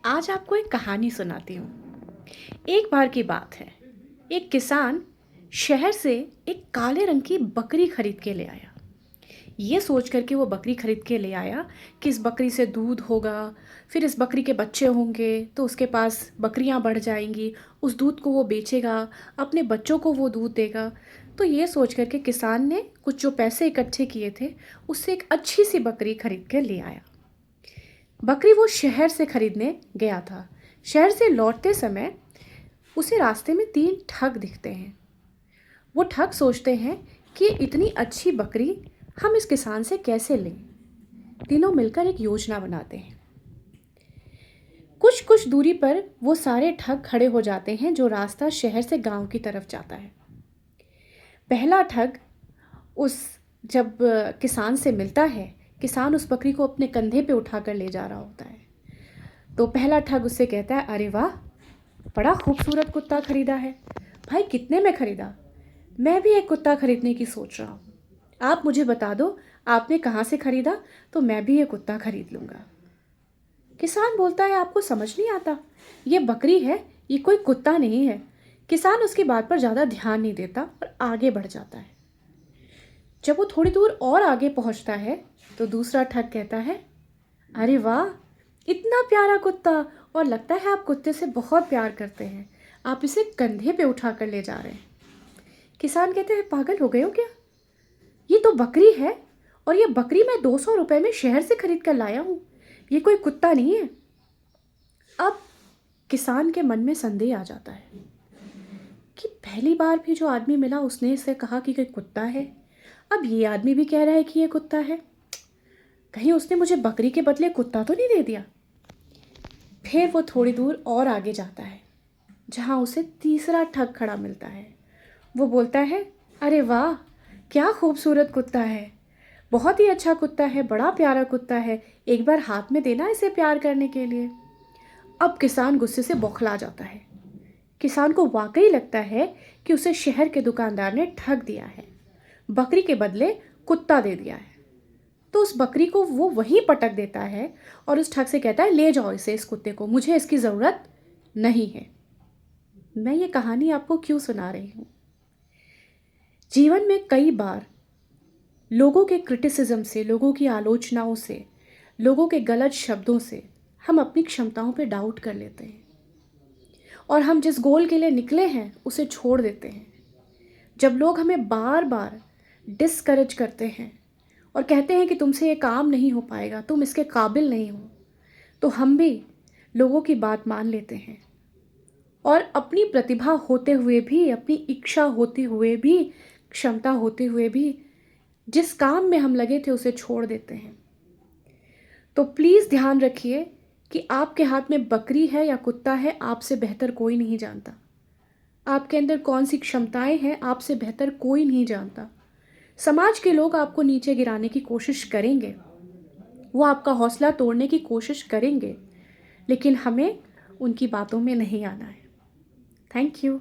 आज आपको एक कहानी सुनाती हूँ। एक बार की बात है, एक किसान शहर से एक काले रंग की बकरी खरीद के ले आया। ये सोच कर के वो बकरी खरीद के ले आया कि इस बकरी से दूध होगा, फिर इस बकरी के बच्चे होंगे तो उसके पास बकरियां बढ़ जाएंगी, उस दूध को वो बेचेगा, अपने बच्चों को वो दूध देगा। तो ये सोच कर के किसान ने कुछ जो पैसे इकट्ठे किए थे, उससे एक अच्छी सी बकरी खरीद कर ले आया। बकरी वो शहर से खरीदने गया था। शहर से लौटते समय उसे रास्ते में तीन ठग दिखते हैं। वो ठग सोचते हैं कि इतनी अच्छी बकरी हम इस किसान से कैसे लें। तीनों मिलकर एक योजना बनाते हैं। कुछ कुछ दूरी पर वो सारे ठग खड़े हो जाते हैं जो रास्ता शहर से गांव की तरफ जाता है। पहला ठग उस जब किसान से मिलता है, किसान उस बकरी को अपने कंधे पे उठाकर ले जा रहा होता है। तो पहला ठग उससे कहता है, अरे वाह, बड़ा खूबसूरत कुत्ता खरीदा है। भाई, कितने में खरीदा? मैं भी एक कुत्ता खरीदने की सोच रहा हूँ। आप मुझे बता दो, आपने कहाँ से खरीदा, तो मैं भी ये कुत्ता खरीद लूँगा। किसान बोलता है, आपको समझ नहीं आता, ये बकरी है, ये कोई कुत्ता नहीं है। किसान उसकी बात पर ज़्यादा ध्यान नहीं देता और आगे बढ़ जाता है। जब वो थोड़ी दूर और आगे पहुँचता है तो दूसरा ठग कहता है, अरे वाह, इतना प्यारा कुत्ता, और लगता है आप कुत्ते से बहुत प्यार करते हैं। आप इसे कंधे पे उठा कर ले जा रहे हैं। किसान कहते हैं, पागल हो गए हो क्या? ये तो बकरी है, और ये बकरी मैं 200 रुपये में शहर से खरीद कर लाया हूँ। ये कोई कुत्ता नहीं है। अब किसान के मन में संदेह आ जाता है कि पहली बार भी जो आदमी मिला उसने इसे कहा कि कोई कुत्ता है, अब ये आदमी भी कह रहा है कि ये कुत्ता है। कहीं उसने मुझे बकरी के बदले कुत्ता तो नहीं दे दिया? फिर वो थोड़ी दूर और आगे जाता है, जहाँ उसे तीसरा ठग खड़ा मिलता है। वो बोलता है, अरे वाह, क्या खूबसूरत कुत्ता है, बहुत ही अच्छा कुत्ता है, बड़ा प्यारा कुत्ता है, एक बार हाथ में देना इसे प्यार करने के लिए। अब किसान गुस्से से बौखला जाता है। किसान को वाकई लगता है कि उसे शहर के दुकानदार ने ठग दिया है, बकरी के बदले कुत्ता दे दिया है। तो उस बकरी को वो वहीं पटक देता है और उस ठग से कहता है, ले जाओ इसे, इस कुत्ते को, मुझे इसकी ज़रूरत नहीं है। मैं ये कहानी आपको क्यों सुना रही हूँ? जीवन में कई बार लोगों के क्रिटिसिज्म से, लोगों की आलोचनाओं से, लोगों के गलत शब्दों से हम अपनी क्षमताओं पे डाउट कर लेते हैं, और हम जिस गोल के लिए निकले हैं उसे छोड़ देते हैं। जब लोग हमें बार बार डिस्करेज करते हैं और कहते हैं कि तुमसे ये काम नहीं हो पाएगा, तुम इसके काबिल नहीं हो, तो हम भी लोगों की बात मान लेते हैं और अपनी प्रतिभा होते हुए भी, अपनी इच्छा होते हुए भी, क्षमता होते हुए भी जिस काम में हम लगे थे उसे छोड़ देते हैं। तो प्लीज़ ध्यान रखिए कि आपके हाथ में बकरी है या कुत्ता है, आपसे बेहतर कोई नहीं जानता। आपके अंदर कौन सी क्षमताएं हैं, आपसे बेहतर कोई नहीं जानता। समाज के लोग आपको नीचे गिराने की कोशिश करेंगे, वो आपका हौसला तोड़ने की कोशिश करेंगे, लेकिन हमें उनकी बातों में नहीं आना है। Thank you.